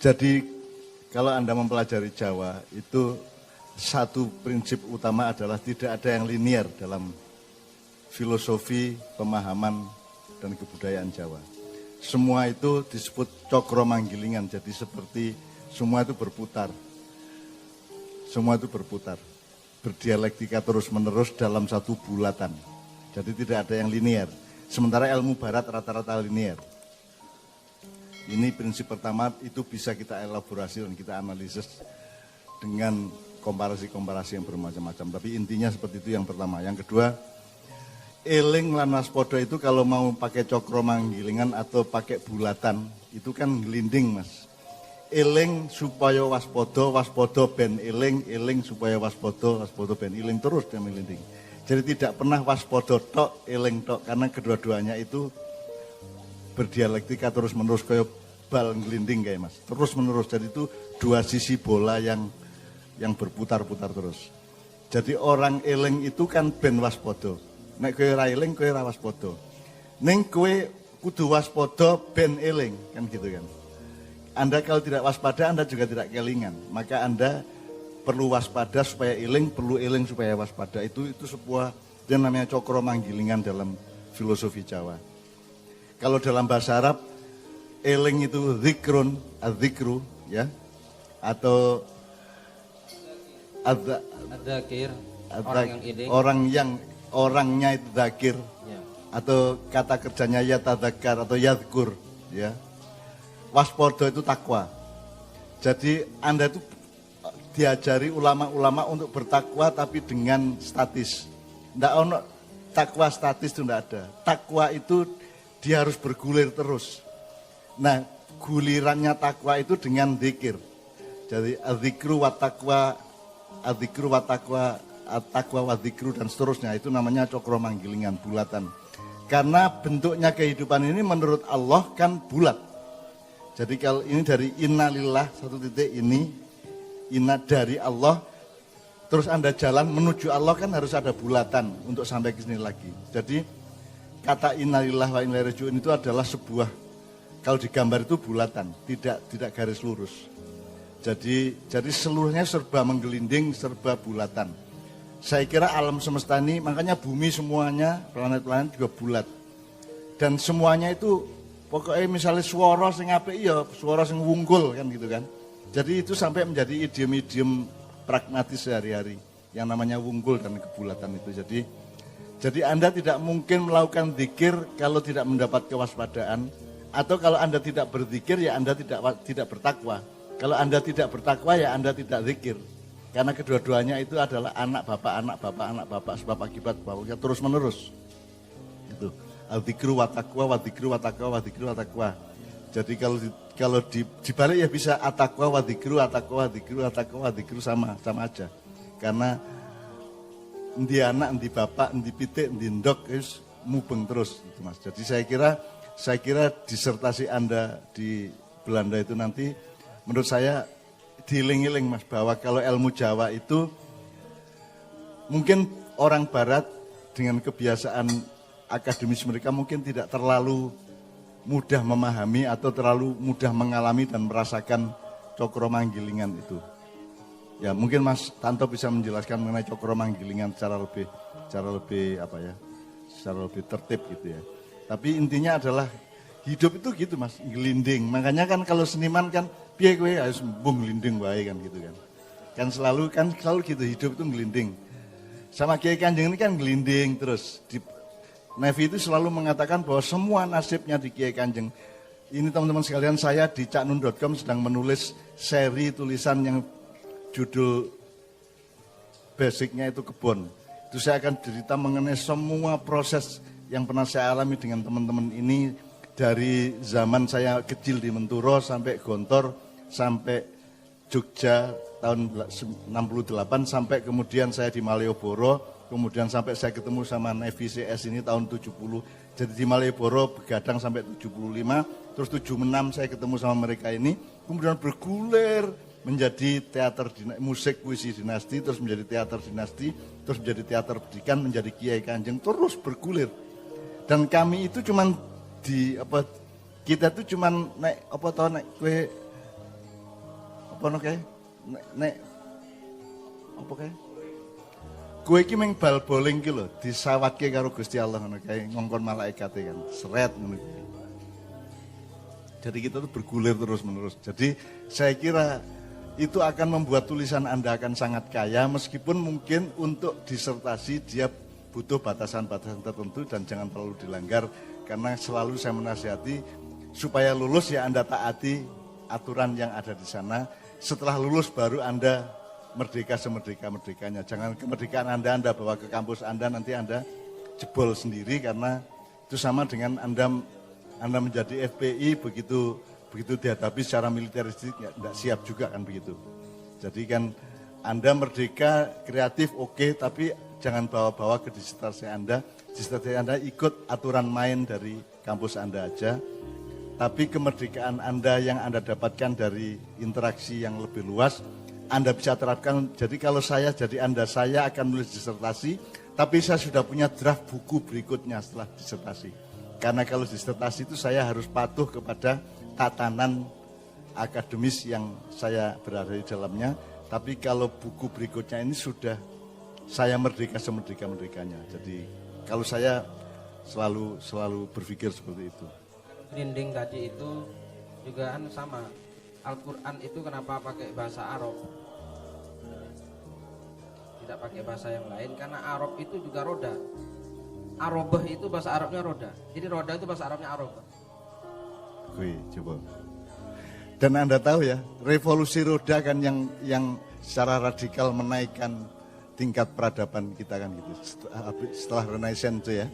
Jadi kalau Anda mempelajari Jawa itu satu prinsip utama adalah tidak ada yang linear dalam filosofi, pemahaman, dan kebudayaan Jawa. Semua itu disebut cokro manggilingan, jadi seperti semua itu berputar. Semua itu berputar, berdialektika terus-menerus dalam satu bulatan. Jadi tidak ada yang linear. Sementara ilmu barat rata-rata linear. Ini prinsip pertama, itu bisa kita elaborasi dan kita analisis dengan komparasi-komparasi yang bermacam-macam. Tapi intinya seperti itu yang pertama. Yang kedua, eling lan waspada itu kalau mau pakai cokro manggilingan atau pakai bulatan, itu kan gelinding mas. Eling supaya waspada, waspada ben eling, eling supaya waspada, waspada ben eling, terus dia gelinding. Jadi tidak pernah waspada tok, eling tok, karena kedua-duanya itu berdialektika terus-menerus kayak bal gelinding kayak mas. Terus-menerus, jadi itu dua sisi bola yang berputar-putar terus. Jadi orang eling itu kan ben waspada. Nek kowe ra eling kowe ra waspada. Ning kowe kudu waspada ben eling, kan gitu kan. Anda kalau tidak waspada Anda juga tidak kelingan. Maka Anda perlu waspada supaya eling, perlu eling supaya waspada. Itu sebuah yang namanya cokro manggilingan dalam filosofi Jawa. Kalau dalam bahasa Arab eling itu zikrun, adzikru ya. Atau adzakir, orangnya itu dzakir ya. Atau kata kerjanya yatadzakar atau yadhkur ya. Waspada itu takwa. Jadi Anda itu diajari ulama-ulama untuk bertakwa tapi dengan statis. Nggak ono takwa statis itu nggak ada. Takwa itu dia harus bergulir terus. Nah, gulirannya takwa itu dengan zikir. Jadi adzikru wa takwa, adzikru wa takwa, at-takwa wa dzikru dan seterusnya, itu namanya cokro manggilingan, bulatan. Karena bentuknya kehidupan ini menurut Allah kan bulat. Jadi kalau ini dari innalillah satu titik ini, inna dari Allah, terus Anda jalan menuju Allah kan harus ada bulatan untuk sampai ke sini lagi. Jadi kata innalillah wa inna ilaihi raji'un itu adalah sebuah, kalau digambar itu bulatan, tidak garis lurus. Jadi seluruhnya serba menggelinding, serba bulatan. Saya kira alam semesta ini, makanya bumi semuanya, planet-planet juga bulat. Dan semuanya itu, pokoknya misalnya suara sing apik ya, suara sing wungkul kan gitu kan. Jadi itu sampai menjadi idiom-idiom pragmatis sehari-hari. Yang namanya wungkul dan kebulatan itu. Jadi Anda tidak mungkin melakukan zikir kalau tidak mendapat kewaspadaan. Atau kalau Anda tidak berzikir ya Anda tidak bertakwa. Kalau Anda tidak bertakwa ya Anda tidak zikir. Karena kedua-duanya itu adalah anak bapak, sebab akibat bapaknya terus menerus. Itu. Al-dzikru wa taqwa, wa dzikru wa taqwa, wa dzikru wa taqwa. Jadi kalau dibalik ya bisa at-taqwa wa dzikru, at-taqwa wa dzikru, at-taqwa wa dzikru sama aja. Karena endi anak, endi bapak, endi pitik, endi ndok wis mubeng terus gitu Mas. Jadi saya kira disertasi Anda di Belanda itu nanti menurut saya diiling-iling Mas, bahwa kalau ilmu Jawa itu mungkin orang barat dengan kebiasaan akademis mereka mungkin tidak terlalu mudah memahami atau terlalu mudah mengalami dan merasakan cokro manggilingan itu. Ya mungkin Mas Tanto bisa menjelaskan mengenai cokro manggilingan secara lebih tertib gitu ya. Tapi intinya adalah hidup itu gitu Mas, gelinding. Makanya kan kalau seniman kan piye kowe harus mbung gelinding wae kan gitu kan. Kan selalu gitu, hidup itu gelinding. Sama Kiai Kanjeng ini kan gelinding terus. Nevi itu selalu mengatakan bahwa semua nasibnya di Kiai Kanjeng. Ini teman-teman sekalian, saya di caknun.com sedang menulis seri tulisan yang judul basicnya itu kebon. Itu saya akan cerita mengenai semua proses yang pernah saya alami dengan teman-teman ini. Dari zaman saya kecil di Menturo sampai Gontor, sampai Jogja tahun 68, sampai kemudian saya di Malioboro, kemudian sampai saya ketemu sama Nevi CS ini tahun 70. Jadi di Malioboro begadang sampai 75, terus 76 saya ketemu sama mereka ini, kemudian bergulir menjadi teater musik puisi dinasti, terus menjadi teater dinasti, terus menjadi teater pendidikan, menjadi Kiai Kanjeng, terus bergulir. Dan kami itu cuman kita tuh cuman naik kue Apa no kae? Nek apa kae? Kowe iki meng bal bowling ki lho, disawatke karo Gusti Allah ngono kae, ngongkon malaikate kan. Seret ngono. Jadi kita tuh bergulir terus-menerus. Jadi saya kira itu akan membuat tulisan Anda akan sangat kaya, meskipun mungkin untuk disertasi dia butuh batasan-batasan tertentu dan jangan terlalu dilanggar. Karena selalu saya menasihati supaya lulus ya Anda taati aturan yang ada di sana. Setelah lulus baru Anda merdeka semerdeka-merdekanya. Jangan kemerdekaan Anda bawa ke kampus Anda, nanti Anda jebol sendiri, karena itu sama dengan Anda menjadi FPI begitu dihadapi secara militeristik tidak siap juga kan begitu. Jadi kan Anda merdeka kreatif oke, tapi jangan bawa-bawa ke disertasi Anda. Disertasi Anda ikut aturan main dari kampus Anda aja. Tapi kemerdekaan Anda yang Anda dapatkan dari interaksi yang lebih luas, Anda bisa terapkan. Jadi kalau saya jadi Anda, saya akan nulis disertasi, tapi saya sudah punya draft buku berikutnya setelah disertasi. Karena kalau disertasi itu saya harus patuh kepada tatanan akademis yang saya berada di dalamnya. Tapi kalau buku berikutnya ini sudah saya merdeka semerdeka-merdekanya. Jadi kalau saya selalu berpikir seperti itu. Grinding tadi itu juga kan sama. Al-Quran itu kenapa pakai bahasa Arab? Tidak pakai bahasa yang lain karena Arab itu juga roda. Arobah itu bahasa Arabnya roda. Jadi roda itu bahasa Arabnya arobah. Wih, coba. Dan Anda tahu ya, revolusi roda kan yang secara radikal menaikkan tingkat peradaban kita kan gitu. Setelah Renaissance itu ya.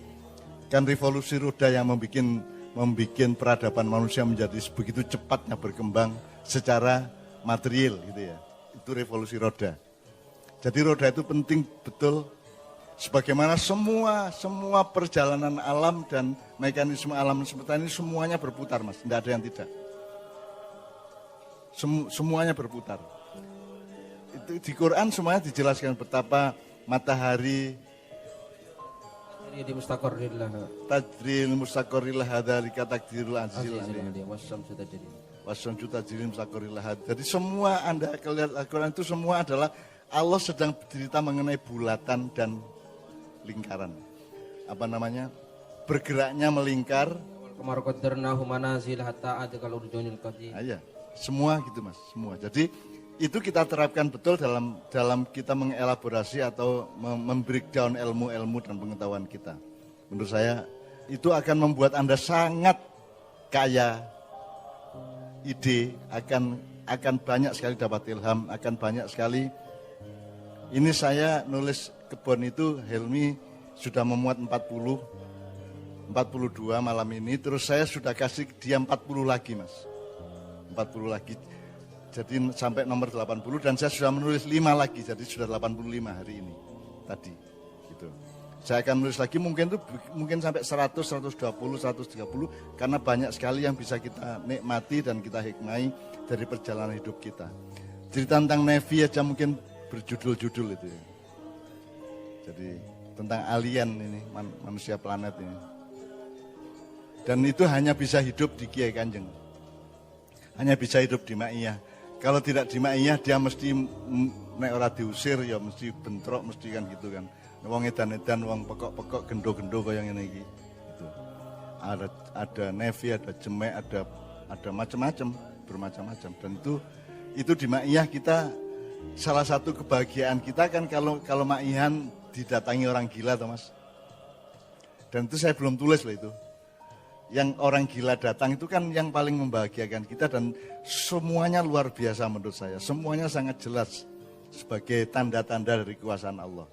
Kan revolusi roda yang membuat peradaban manusia menjadi begitu cepatnya berkembang secara material gitu ya. Itu revolusi roda. Jadi roda itu penting betul. Sebagaimana semua perjalanan alam dan mekanisme alam semesta ini semuanya berputar, Mas. Tidak ada yang tidak. Semuanya berputar. Itu di Quran semuanya dijelaskan betapa matahari di mustaqarrillah. Tajril mustaqarrillah dzalika takdirul azizil alim. Wasyamsu tajri mustaqarrillah. Jadi semua Anda lihat Al-Quran itu semua adalah Allah sedang bercerita mengenai bulatan dan lingkaran, apa namanya, bergeraknya melingkar. Kemarin qadarnahu manazil hatta adqal urjunil qadim. Iya, semua gitu Mas, semua. Jadi itu kita terapkan betul dalam kita mengelaborasi atau membreakdown ilmu-ilmu dan pengetahuan kita. Menurut saya itu akan membuat Anda sangat kaya ide, akan banyak sekali dapat ilham, akan banyak sekali. Ini saya nulis kebon itu, Helmi sudah memuat 42 malam ini, terus saya sudah kasih dia 40 lagi Mas. 40 lagi. Jadi sampai nomor 80 dan saya sudah menulis 5 lagi, jadi sudah 85 hari ini tadi. Gitu. Saya akan menulis lagi mungkin sampai 100, 120, 130 karena banyak sekali yang bisa kita nikmati dan kita hikmai dari perjalanan hidup kita. Cerita tentang Navy aja mungkin berjudul-judul itu ya. Jadi tentang alien ini, manusia planet ini. Dan itu hanya bisa hidup di Kiai Kanjeng. Hanya bisa hidup di Ma'iyah. Kalau tidak di Ma'iyah dia mesti nek ora diusir ya mesti bentrok, mesti kan gitu kan. Wong edan-edan, wong pekok-pekok, gendo-gendo kaya ngene iki. Gitu. Ada Nevi, ada Jemek, ada macam-macam, bermacam-macam. Dan itu di Ma'iyah kita salah satu kebahagiaan kita kan kalau Ma'ihan didatangi orang gila toh Mas. Dan itu saya belum tulis loh itu. Yang orang gila datang itu kan yang paling membahagiakan kita dan semuanya luar biasa menurut saya. Semuanya sangat jelas sebagai tanda-tanda dari kekuasaan Allah.